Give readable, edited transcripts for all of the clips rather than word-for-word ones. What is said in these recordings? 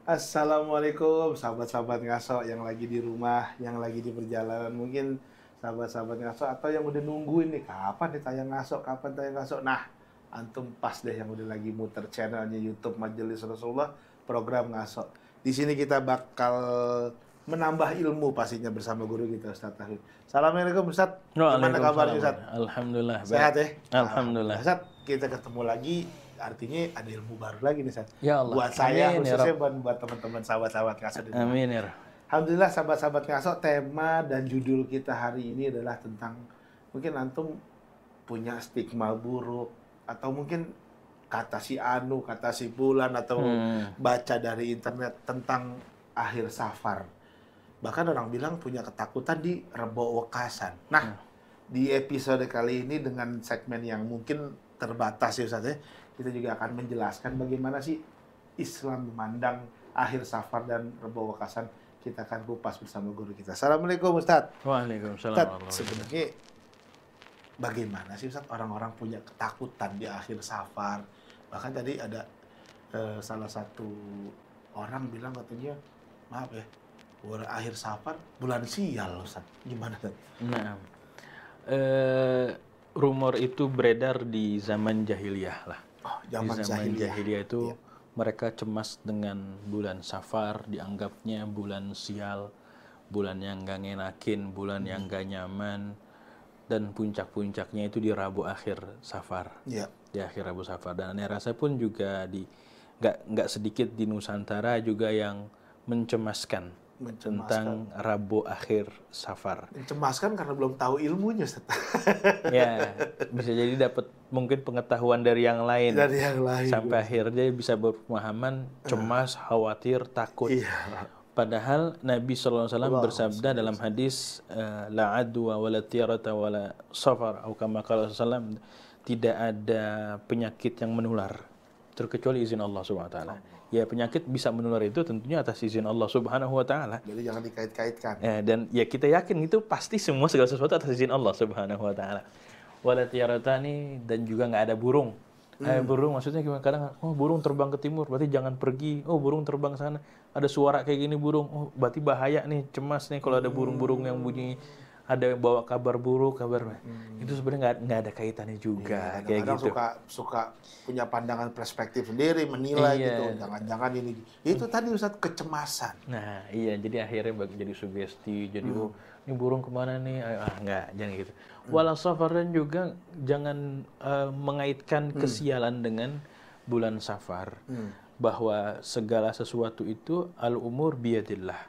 Assalamualaikum sahabat-sahabat ngaso yang lagi di rumah, yang lagi di perjalanan, mungkin sahabat-sahabat ngaso atau yang udah nungguin nih kapan nih tayang ngaso, kapan tayang ngaso. Nah, antum pas deh yang udah lagi muter channelnya YouTube Majelis Rasulullah program ngaso. Di sini kita bakal menambah ilmu pastinya bersama guru kita Ustaz Tauhid. Assalamualaikum Ustaz. Gimana kabarnya Ustaz? Alhamdulillah. Sehat ya? Alhamdulillah. Ustaz, kita ketemu lagi. Artinya ada ilmu baru lagi nih, Ustaz. Ya Allah. Buat saya, Amin, khususnya ya buat teman-teman sahabat-sahabat ngaso di rumah. Amin ya Rabb. Alhamdulillah sahabat-sahabat ngaso, tema dan judul kita hari ini adalah tentang mungkin antum punya stigma buruk atau mungkin kata si anu, kata si bulan atau baca dari internet tentang akhir safar. Bahkan orang bilang punya ketakutan di Rebo Wekasan. Nah, di episode kali ini dengan segmen yang mungkin terbatas ya Ustaz ya, kita juga akan menjelaskan bagaimana sih Islam memandang akhir safar dan Rebo Wekasan. Kita akan kupas bersama guru kita. Assalamualaikum Ustaz. Waalaikumsalam. Ustaz, sebenarnya bagaimana sih Ustaz orang-orang punya ketakutan di akhir safar? Bahkan tadi ada salah satu orang bilang katanya, maaf ya, akhir safar bulan sial Ustaz. Gimana Ustaz? Nah, rumor itu beredar di zaman jahiliyah lah. Oh, Di zaman jahiliyah itu mereka cemas dengan bulan safar, dianggapnya bulan sial, bulan yang gak ngenakin, bulan yang gak nyaman, dan puncak-puncaknya itu di Rabu akhir safar. Di akhir Rabu safar. Dan saya rasa pun juga nggak sedikit di Nusantara juga yang mencemaskan tentang Rabu akhir safar. Mencemaskan karena belum tahu ilmunya, Ustaz. Ya, bisa jadi dapat mungkin pengetahuan dari yang lain. Dari yang lain. Sampai akhirnya bisa berpemahaman, cemas, khawatir, takut. Iya. Padahal Nabi SAW bersabda dalam hadis, la adwa wala tiyarata wala safar, atau kama qala SAW, tidak ada penyakit yang menular terkecuali izin Allah Subhanahu wa taala. Ya, penyakit bisa menular itu tentunya atas izin Allah Subhanahu wa taala. Jadi jangan dikait-kaitkan. Dan ya kita yakin itu pasti semua segala sesuatu atas izin Allah Subhanahu wa taala. Wala tiyaratani, dan juga nggak ada burung. Burung maksudnya gimana? Kadang burung terbang ke timur, berarti jangan pergi. Oh, burung terbang ke sana, ada suara kayak gini burung. Oh, berarti bahaya nih, cemas nih kalau ada burung-burung yang bunyi, ada bawa kabar buruk, kabar. Itu sebenarnya nggak ada kaitannya juga. Iya, kayak gitu. suka punya pandangan perspektif sendiri, menilai gitu. Jangan-jangan ini. Itu tadi Ustaz, kecemasan. Nah, iya, jadi akhirnya jadi sugesti, jadi ini burung kemana nih? Nggak, jangan gitu. Wala safar, dan juga jangan mengaitkan kesialan dengan bulan safar. Bahwa segala sesuatu itu al-umur biyadillah.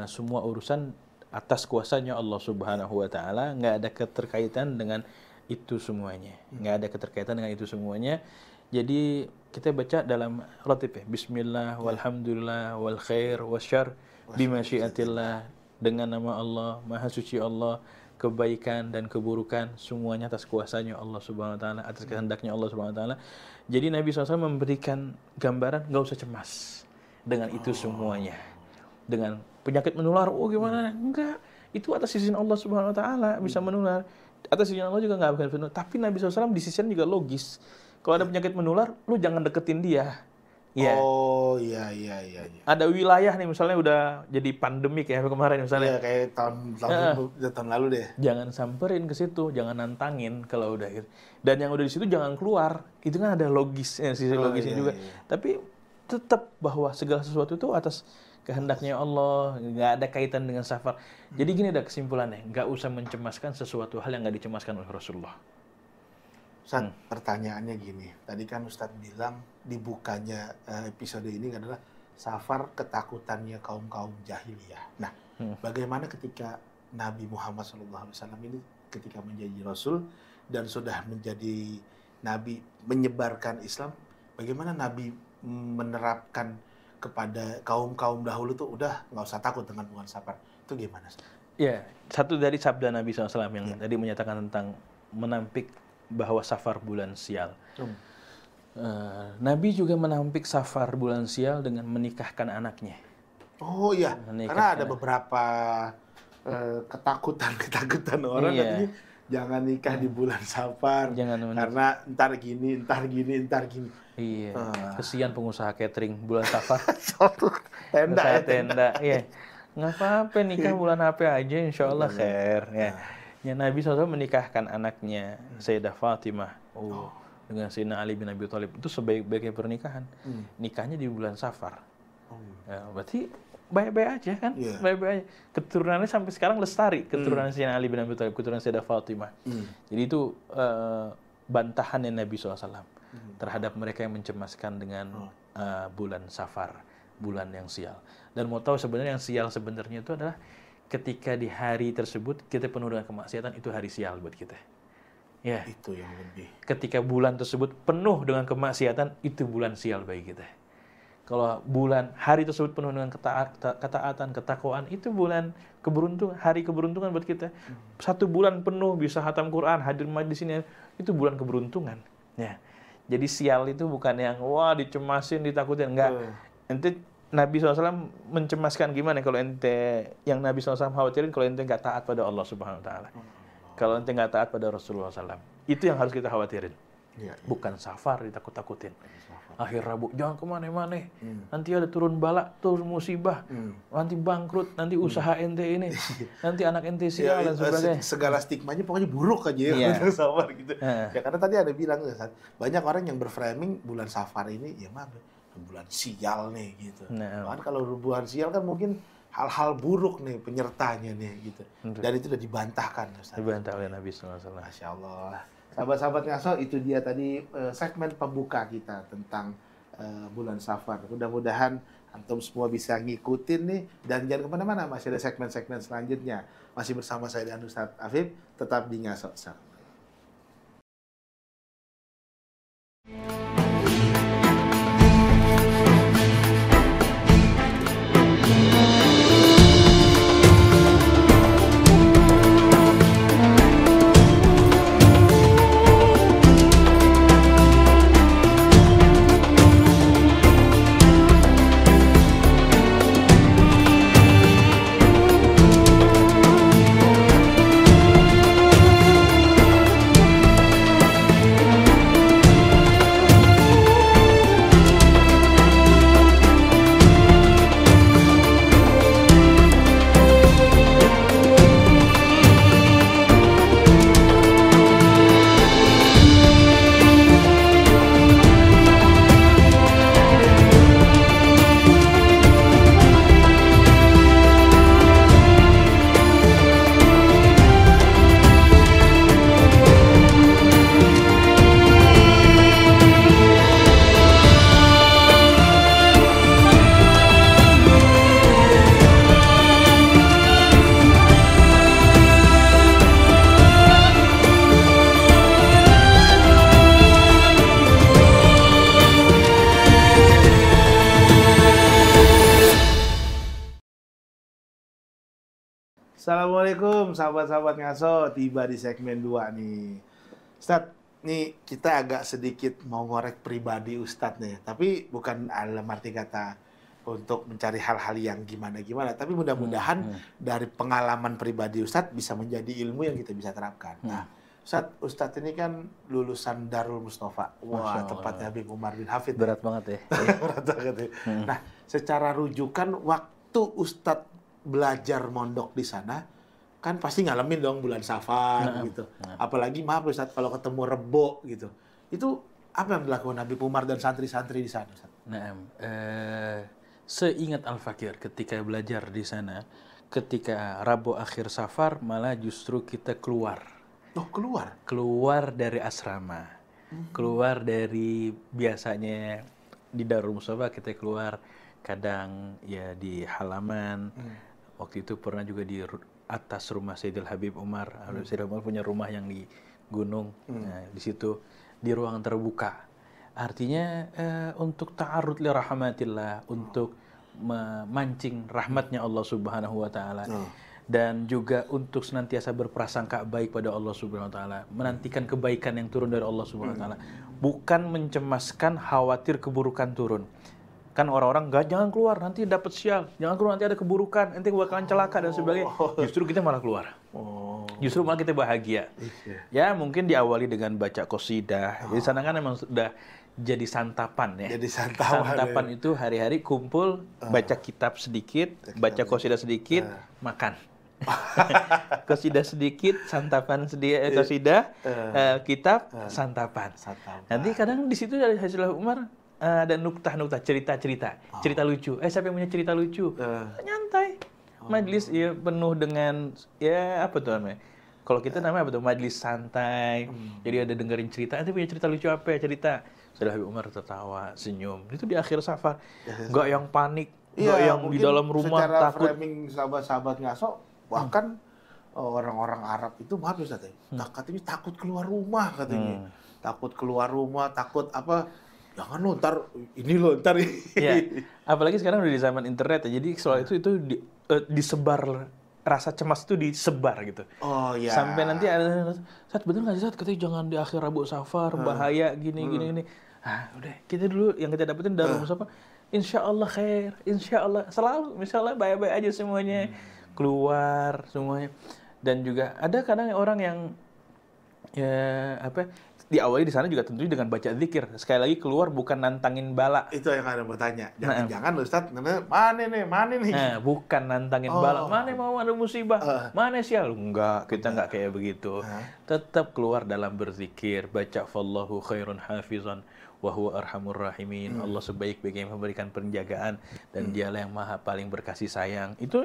Semua urusan atas kuasanya Allah Subhanahu wa taala, nggak ada keterkaitan dengan itu semuanya. Nggak ada keterkaitan dengan itu semuanya. Jadi kita baca dalam rotib ya, bismillah walhamdulillah wal khair wasyarr bimasyiatillah, dengan nama Allah, maha suci Allah, kebaikan dan keburukan semuanya atas kuasanya Allah Subhanahu wa taala, atas kehendaknya Allah Subhanahu wa taala. Jadi Nabi SAW memberikan gambaran nggak usah cemas dengan itu semuanya. Dengan penyakit menular, oh gimana? Enggak, itu atas izin Allah Subhanahu wa taala bisa menular. Atas izin Allah juga nggak akan menular. Tapi Nabi SAW di sisi juga logis. Kalau ada penyakit menular, lu jangan deketin dia. Ya. Oh, iya. Ada wilayah nih misalnya udah jadi pandemik ya kemarin misalnya. Iya, kayak tahun lalu deh. Jangan samperin ke situ, jangan nantangin kalau udah gitu. Dan yang udah di situ jangan keluar. Itu kan ada logisnya, sisi logisnya juga. Tapi tetap bahwa segala sesuatu itu atas kehendaknya Allah, nggak ada kaitan dengan safar. Jadi gini ada kesimpulannya, nggak usah mencemaskan sesuatu hal yang nggak dicemaskan oleh Rasulullah. Ustaz, pertanyaannya gini, tadi kan Ustadz bilang dibukanya episode ini adalah safar ketakutannya kaum-kaum jahiliyah. Nah, bagaimana ketika Nabi Muhammad SAW ini ketika menjadi Rasul dan sudah menjadi Nabi menyebarkan Islam, bagaimana Nabi menerapkan kepada kaum-kaum dahulu tuh udah nggak usah takut dengan bulan safar. Itu gimana? Ya, satu dari sabda Nabi SAW yang tadi menyatakan tentang menampik bahwa safar bulan sial. Nabi juga menampik safar bulan sial dengan menikahkan anaknya. Oh iya, karena ada beberapa ketakutan orang katanya jangan nikah di bulan Safar. Jangan karena ntar gini. Iya. Kesian pengusaha catering bulan Safar. Tenda. Iya. Nggak apa-apa nikah bulan apa aja, insya Allah khair. Ya, Nabi SAW menikahkan anaknya Sayyidah Fatimah dengan Sayyidina Ali bin Abi Thalib. Itu sebaik-baiknya pernikahan. Nikahnya di bulan Safar. Ya, berarti baik-baik aja kan? Baik-baik aja. Keturunannya sampai sekarang lestari. Keturunan Sayyidina Ali bin Abi Thalib, keturunan Sayyidah Fatimah. Jadi itu bantahannya Nabi SAW terhadap mereka yang mencemaskan dengan bulan Safar, bulan yang sial. Dan mau tahu sebenarnya yang sial sebenarnya itu adalah ketika di hari tersebut kita penuh dengan kemaksiatan, itu hari sial buat kita. Ya. Itu yang lebih. Ketika bulan tersebut penuh dengan kemaksiatan, itu bulan sial bagi kita. Kalau hari tersebut penuh dengan ketaatan, ketakwaan, itu bulan keberuntungan, hari keberuntungan buat kita. 1 bulan penuh bisa khatam Quran, hadir majlis sini, itu bulan keberuntungan. Ya. Jadi sial itu bukan yang dicemasin, ditakutin, enggak. Ente Nabi SAW mencemaskan gimana kalau ente, yang Nabi SAW khawatirin kalau ente nggak taat pada Allah Subhanahu Wa Taala. Kalau ente nggak taat pada Rasulullah SAW. Itu yang harus kita khawatirin. Bukan Safar ditakut-takutin. Akhir Rabu, jangan kemana-mana. Nanti ada turun bala, turun musibah. Nanti bangkrut, nanti usaha ente ini. Nanti anak ente sial dan sebagainya. Segala stigmanya pokoknya buruk aja ya. Safar gitu. Ya karena tadi ada bilang, banyak orang yang berframing bulan Safar ini, ya bulan sial nih gitu. Kan kalau bulan sial kan mungkin hal-hal buruk nih penyertanya nih gitu. Dan itu udah dibantahkan. Dibantah oleh Nabi SAW. Masya Allah. Sahabat-sahabat Ngaso, itu dia tadi segmen pembuka kita tentang bulan Safar. Mudah-mudahan antum semua bisa ngikutin nih. Dan jangan kemana-mana, masih ada segmen-segmen selanjutnya. Masih bersama saya dan Ustadz Afif, tetap di Ngaso. Assalamualaikum sahabat-sahabat Ngaso, tiba di segmen 2 nih. Ustadz, nih kita agak sedikit mau ngorek pribadi Ustadz nih, tapi bukan dalam arti kata untuk mencari hal-hal yang gimana-gimana, tapi mudah-mudahan dari pengalaman pribadi Ustadz bisa menjadi ilmu yang kita bisa terapkan. Nah, Ustadz ini kan lulusan Darul Mustafa. Wah, tempatnya Habib Umar bin Hafid. Berat banget ya. Berat banget ya. Nah, secara rujukan waktu Ustadz belajar mondok di sana, kan pasti ngalamin dong bulan Safar gitu. Apalagi maaf Ustadz, kalau ketemu Rebo gitu. Itu apa yang dilakukan Habib Umar dan santri-santri di sana, Ustadz? Seingat Al-Fakir ketika belajar di sana, ketika Rabu akhir Safar malah justru kita keluar. Oh, keluar? Keluar dari asrama. Keluar dari biasanya di Darul Mustafa kita keluar kadang ya di halaman. Waktu itu pernah juga di atas rumah Sayyidil Habib Umar. Sayyidil Umar punya rumah yang di gunung. Nah, di situ di ruangan terbuka. Artinya untuk ta'arud li rahmatillah, untuk memancing rahmatnya Allah Subhanahu wa taala. Dan juga untuk senantiasa berprasangka baik pada Allah Subhanahu wa taala, menantikan kebaikan yang turun dari Allah Subhanahu wa taala. Bukan mencemaskan, khawatir keburukan turun. Kan orang-orang jangan keluar nanti dapat sial, jangan keluar nanti ada keburukan, nanti bakalan celaka dan sebagainya. Justru kita malah keluar. Oh. Justru malah kita bahagia. Iya. Ya mungkin diawali dengan baca qasidah. Di sana kan memang sudah jadi santapan ya. Jadi santapan. Santapan itu hari-hari kumpul, baca kitab sedikit, baca qasidah sedikit, makan. Qasidah sedikit, santapan sedikit, qasidah, kitab, santapan. Nanti kadang di situ dari Haji Umar ada nuktah-nuktah, cerita-cerita, cerita lucu. Siapa yang punya cerita lucu? Nyantai. Majelis ya penuh dengan ya apa tuh namanya? Kalau kita namanya apa tuh? Majelis santai. Jadi ada dengerin cerita. Nanti punya cerita lucu apa ya cerita? Sudah Habib Umar tertawa, senyum. Itu di akhir safar. Nggak yang panik, nggak yang di dalam rumah secara takut. framing sahabat-sahabat ngaso, bahkan orang-orang Arab itu maaf ya katanya takut keluar rumah katanya. Takut keluar rumah, takut apa? Jangan lo ntar ini lo ntar. Ya, apalagi sekarang udah di zaman internet ya. Jadi soal itu disebar, rasa cemas itu disebar gitu. Oh iya. Sampai nanti ada saat betul nggak sih saat katanya jangan di akhir Rabu Safar bahaya gini. Udah kita dulu yang kita dapetin dari Rabu Safar. Insya Allah khair, insya Allah selalu, insya Allah baik-baik aja semuanya keluar semuanya. Dan juga ada kadang orang yang ya apa diawali di sana juga tentunya dengan baca zikir. Sekali lagi keluar bukan nantangin bala. Itu yang ada bertanya. Jangan Ustaz, mana nih? Nah, bukan nantangin bala. Mana mau ada musibah? Mana sial? Enggak, kita enggak kayak begitu. Tetap keluar dalam berzikir, baca fallahu khairun hafizan wa huwa arhamur rahimin. Allah sebaik-baiknya memberikan penjagaan dan dialah yang maha paling berkasih sayang. Itu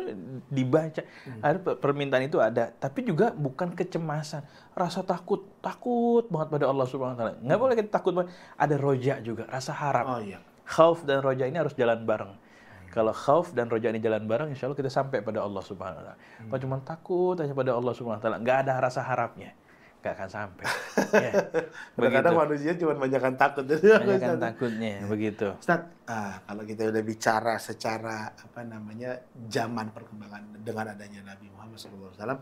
dibaca. Ada permintaan itu ada, tapi juga bukan kecemasan, rasa takut banget pada Allah Subhanahu wa taala. Enggak boleh kita takut banget. Ada roja juga, rasa harap. Oh iya. Khauf dan roja ini harus jalan bareng. Kalau khauf dan roja ini jalan bareng, insya Allah kita sampai pada Allah Subhanahu wa taala. Kalau cuma takut hanya pada Allah Subhanahu wa taala, enggak ada rasa harapnya, nggak akan sampai. Ya, kadang-kadang manusia cuma banyakkan takut. Banyakkan takutnya, begitu. Ustaz, kalau kita udah bicara secara apa namanya zaman perkembangan dengan adanya Nabi Muhammad SAW,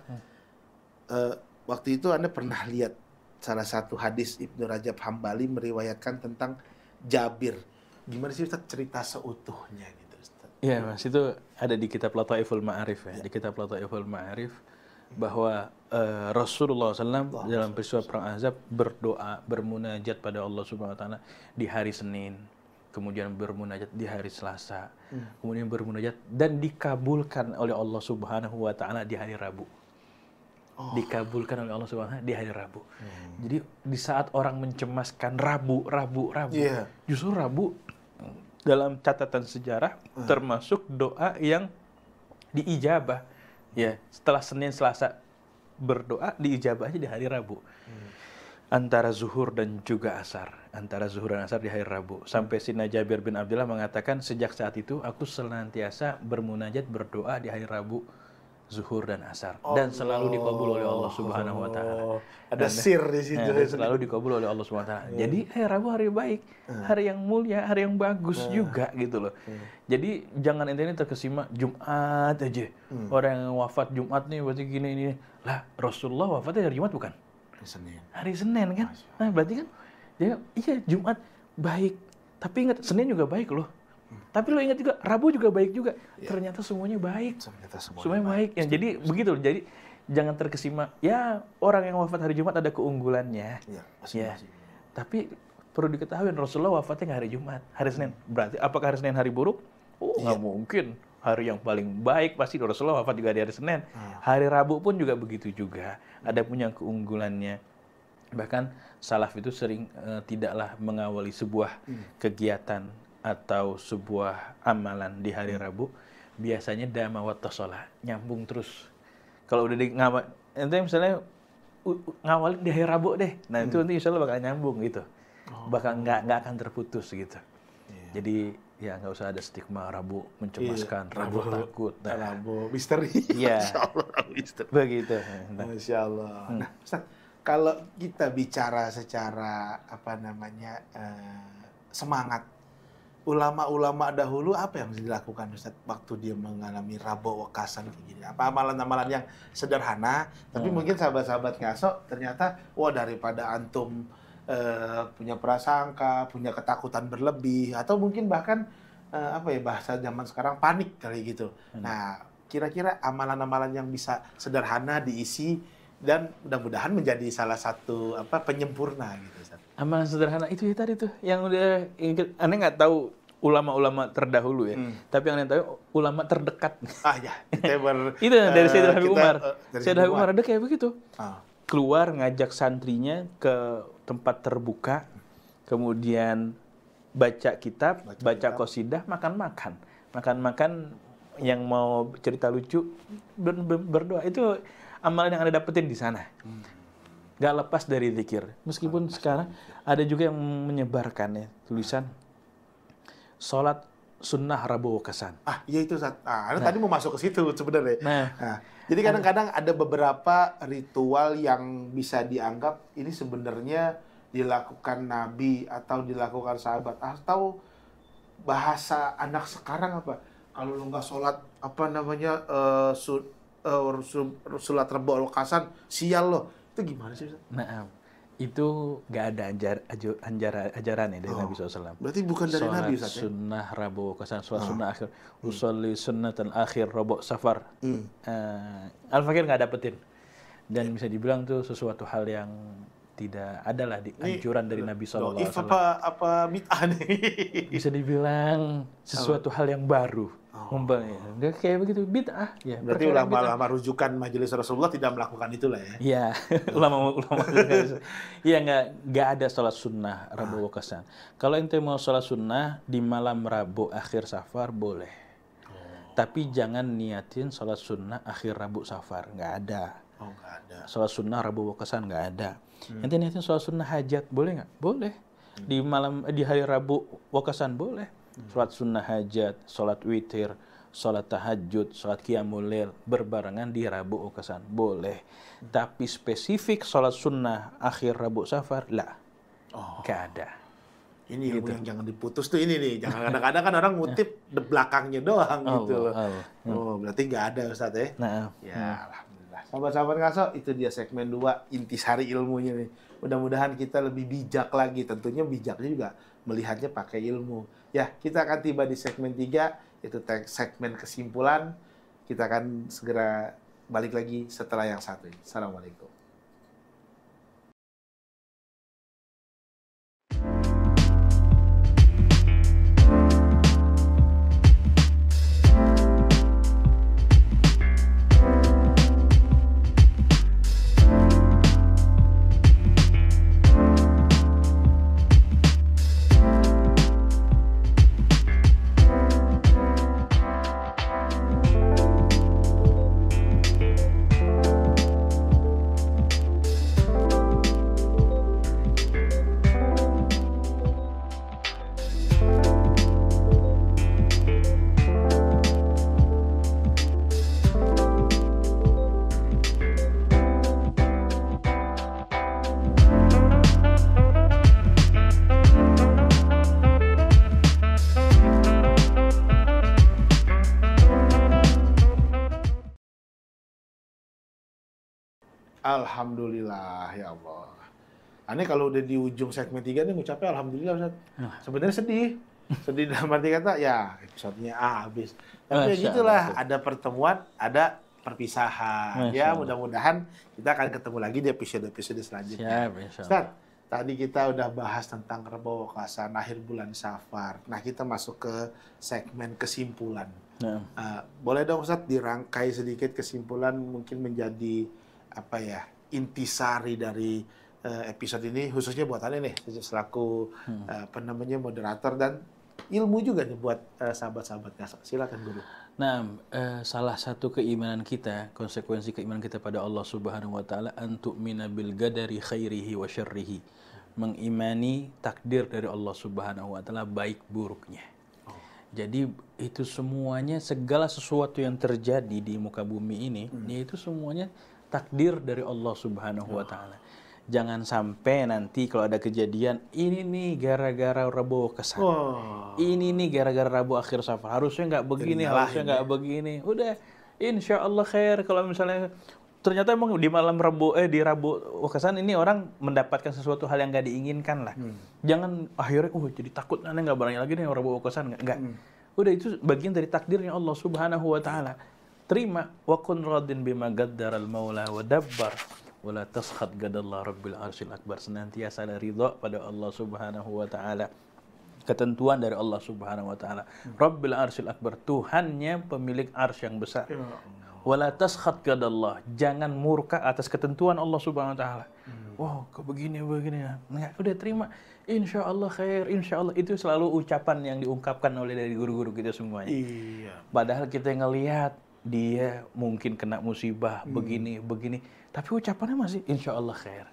waktu itu Anda pernah lihat salah satu hadis Ibnu Rajab Hambali meriwayatkan tentang Jabir. Gimana sih Ustaz cerita seutuhnya gitu Ustaz? Iya Mas, itu ada di kitab Lataiful Ma'arif ya. Di kitab Lataiful Ma'arif bahwa Rasulullah SAW dalam peristiwa Perang Ahzab berdoa, bermunajat pada Allah Subhanahu wa taala di hari Senin, kemudian bermunajat di hari Selasa, kemudian bermunajat dan dikabulkan oleh Allah Subhanahu wa taala di hari Rabu. Dikabulkan oleh Allah Subhanahu wa taala di hari Rabu. Jadi di saat orang mencemaskan Rabu, justru Rabu dalam catatan sejarah termasuk doa yang diijabah. Ya, setelah Senin Selasa berdoa diijabahnya di hari Rabu. Antara zuhur dan juga asar. Antara zuhur dan asar di hari Rabu. Sampai Sina Jabir bin Abdullah mengatakan sejak saat itu aku senantiasa bermunajat berdoa di hari Rabu, zuhur dan asar. Dan selalu dikabul oleh Allah Subhanahu wa taala. Ada sir di situ. Selalu dikabul oleh Allah Subhanahu wa taala. Jadi hari Rabu hari baik, hari yang mulia, hari yang bagus juga gitu loh. Jadi jangan ente ini terkesima Jumat aja. Orang yang wafat Jumat nih berarti gini ini. Lah, Rasulullah wafatnya hari Jumat bukan? Hari Senin kan? Nah, berarti kan ya, iya Jumat baik. Tapi ingat Senin juga baik loh. Tapi lo ingat juga Rabu juga baik juga. Ternyata semuanya baik. Semuanya baik. Ya, jadi begitu loh. Jadi jangan terkesima. Ya, orang yang wafat hari Jumat ada keunggulannya. Ya. Tapi perlu diketahui Rasulullah wafatnya nggak hari Jumat, hari Senin. Berarti apakah hari Senin hari buruk? Nggak mungkin. Hari yang paling baik pasti Rasulullah wafat juga di hari Senin. Hari Rabu pun juga begitu juga. Ada punya keunggulannya. Bahkan salaf itu sering tidaklah mengawali sebuah kegiatan atau sebuah amalan di hari Rabu. Biasanya dama wa tashalah, nyambung terus. Kalau udah ente misalnya ngawalin di hari Rabu deh. Nah, itu nanti insya Allah bakal nyambung gitu. Bakal nggak akan terputus gitu. Jadi ya nggak usah ada stigma Rabu mencemaskan, Rabu takut. Rabu misteri. Iya. Insya Allah Rabu misteri. Begitu. Masya Allah. Nah, Ustaz, kalau kita bicara secara apa namanya semangat, ulama-ulama dahulu apa yang dilakukan Ustaz waktu dia mengalami Rabu wakasan kayak gini? Apa amalan-amalan yang sederhana, tapi mungkin sahabat-sahabat ngaso ternyata daripada antum punya prasangka, punya ketakutan berlebih, atau mungkin bahkan bahasa zaman sekarang panik kali gitu. Nah, kira-kira amalan-amalan yang bisa sederhana diisi dan mudah-mudahan menjadi salah satu penyempurna gitu Ustaz. Amalan sederhana itu ya tadi tuh yang udah aneh nggak tahu ulama-ulama terdahulu ya, tapi yang aneh tahu ulama terdekat. Ya, itu dari Sayyidina Habib Umar. Sayyidina Habib Umar ada kayak begitu. Keluar ngajak santrinya ke tempat terbuka, kemudian baca kitab, baca qasidah, makan-makan, yang mau cerita lucu berdoa. Itu amalan yang Anda dapetin di sana. Gak lepas dari zikir. Meskipun sekarang ada juga yang menyebarkan ya tulisan sholat sunnah Rabu Wakasan. Iya itu Ustaz. Tadi mau masuk ke situ sebenarnya. Jadi kadang-kadang ada beberapa ritual yang bisa dianggap ini sebenarnya dilakukan Nabi atau dilakukan sahabat, atau bahasa anak sekarang kalau lu nggak sholat sholat Rabu Wakasan sial loh. Itu gimana sih Ustaz? Itu nggak ada ajaran ya dari Nabi SAW. Berarti bukan dari Nabi Ustaz ya? Sunnah Rabu Wakasan, sholat sunnah akhir, usolli sunnatan akhir Rabu Safar. Al-Fakir nggak dapetin. Dan bisa dibilang tuh sesuatu hal yang tidak ada lah di anjuran dari Nabi SAW. Apa bid'ah nih? Bisa dibilang sesuatu hal yang baru. Nggak kayak begitu, bid'ah. Ya, berarti ulama-ulama rujukan Majelis Rasulullah tidak melakukan itulah ya? Iya, ulama iya nggak ada sholat sunnah Rabu Wakasan. Kalau ente mau sholat sunnah di malam Rabu akhir Safar boleh. Tapi jangan niatin sholat sunnah akhir Rabu Safar, nggak ada. Nggak ada. Sholat sunnah Rabu Wakasan nggak ada. Ente niatin sholat sunnah hajat boleh nggak? Boleh. Di hari Rabu Wakasan boleh. Sholat sunnah hajat, sholat witir, sholat tahajud, sholat qiyamul lail berbarengan di Rabu Wakasan boleh. Tapi spesifik sholat sunnah akhir Rabu Safar lah, nggak ada. Ini gitu. Yang jangan diputus tuh ini nih. Jangan kadang-kadang kan orang ngutip di belakangnya doang gitu. Berarti nggak ada Ustaz ya? Alhamdulillah. Sahabat-sahabat Ngaso, itu dia segmen 2 intisari ilmunya nih. Mudah-mudahan kita lebih bijak lagi. Tentunya bijaknya juga melihatnya pakai ilmu. Ya, kita akan tiba di segmen 3, yaitu segmen kesimpulan. Kita akan segera balik lagi setelah yang satu ini. Assalamualaikum. Alhamdulillah, ya Allah. Aneh kalau udah di ujung segmen 3 nih ngucapnya Alhamdulillah Ustaz. Sebenarnya sedih. Sedih dalam arti kata, ya episodenya habis. Tapi ya gitulah, ada pertemuan, ada perpisahan. Ya mudah-mudahan kita akan ketemu lagi di episode-episode selanjutnya. Ustaz, tadi kita udah bahas tentang Rabu Wakasan, akhir bulan Safar. Nah kita masuk ke segmen kesimpulan. Boleh dong Ustaz dirangkai sedikit kesimpulan mungkin menjadi intisari dari episode ini khususnya buat Anda nih selaku moderator dan ilmu juga nih buat sahabat-sahabatnya. Silakan Guru. Nah, salah satu keimanan kita, konsekuensi keimanan kita pada Allah Subhanahu wa taala antu'mina bil qadari khairihi wa syarrihi. Mengimani takdir dari Allah Subhanahu wa taala baik buruknya. Jadi itu semuanya, segala sesuatu yang terjadi di muka bumi ini, itu semuanya takdir dari Allah Subhanahu wa taala. Jangan sampai nanti kalau ada kejadian ini nih gara-gara Rabu Wakasan. Ini nih gara-gara Rabu akhir Safar. Harusnya nggak begini, harusnya nggak begini. Udah, insya Allah khair. Kalau misalnya ternyata emang di malam di Rabu Wakasan ini orang mendapatkan sesuatu hal yang nggak diinginkan lah. Jangan akhirnya jadi takut nggak berani lagi nih Rabu Wakasan nggak. Udah, itu bagian dari takdirnya Allah Subhanahu wa taala. terima, wa kun radin bima gaddaral maula wa dabbar wala taskhat gadallah rabbil arsyil akbar. Senantiasa ada ridha pada Allah Subhanahu wa taala, ketentuan dari Allah Subhanahu wa taala. Rabbil arsyil akbar, Tuhannya pemilik arsy yang besar. Wala taskhat gadallah, jangan murka atas ketentuan Allah Subhanahu wa taala. Wow, kok begini ya. Nggak, udah terima. Insya Allah khair, insya Allah. Itu selalu ucapan yang diungkapkan oleh dari guru-guru kita semuanya. Iya. Padahal kita ngelihat dia mungkin kena musibah begini, tapi ucapannya masih insya Allah khair,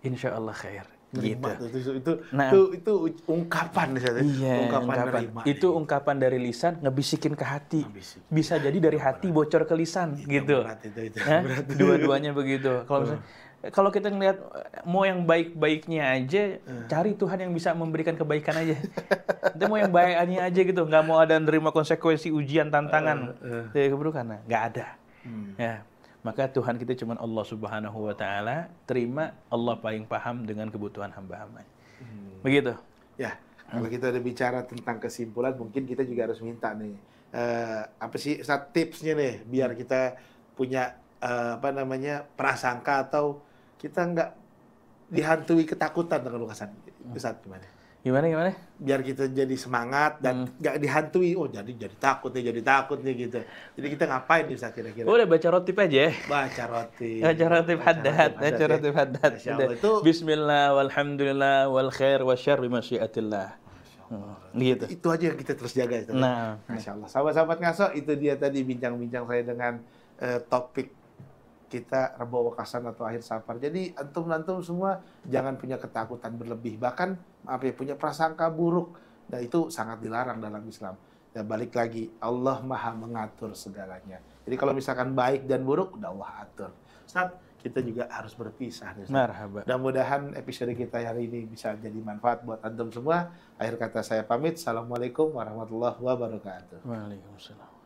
insya Allah khair. Nerima Gitu. Itu ungkapan, iya, ungkapan nerima. Itu ungkapan dari lisan ngebisikin ke hati. Bisa jadi dari hati bocor ke lisan, gitu. Berat. Dua-duanya begitu. Kalau kita ngelihat mau yang baik-baiknya aja, cari Tuhan yang bisa memberikan kebaikan aja. Kita mau yang baiknya aja gitu, nggak mau ada nerima konsekuensi ujian tantangan dari keburukan, nggak ada. Ya. Maka Tuhan kita cuma Allah Subhanahu wa taala, terima, Allah paling paham dengan kebutuhan hamba-hambanya. Begitu. Ya, kalau kita udah bicara tentang kesimpulan, mungkin kita juga harus minta nih, apa sih tipsnya nih, biar kita punya prasangka atau kita nggak dihantui ketakutan dengan lukasan. Ustaz, gimana? Gimana? Biar kita jadi semangat dan nggak dihantui. Oh, jadi takut nih gitu. Jadi kita ngapain Ustaz kira-kira? Udah baca rotib aja. Baca rotib Haddad. Itu Bismillah, walhamdulillah, wal khair, wasyarr bimasyiatillah. Gitu. Itu aja yang kita terus jaga. Ustaz. Nah, Masya Allah. Sahabat-sahabat ngaso, itu dia tadi bincang-bincang saya dengan topik kita Rebo Wakasan atau akhir safar. Jadi antum semua jangan punya ketakutan berlebih, bahkan punya prasangka buruk. Dan itu sangat dilarang dalam Islam. Dan balik lagi, Allah Maha mengatur segalanya. Jadi kalau misalkan baik dan buruk, udah Allah atur. Ustaz, kita juga harus berpisah. marhaba. Mudah-mudahan episode kita hari ini bisa jadi manfaat buat antum semua. Akhir kata saya pamit. Assalamualaikum warahmatullahi wabarakatuh. Waalaikumsalam.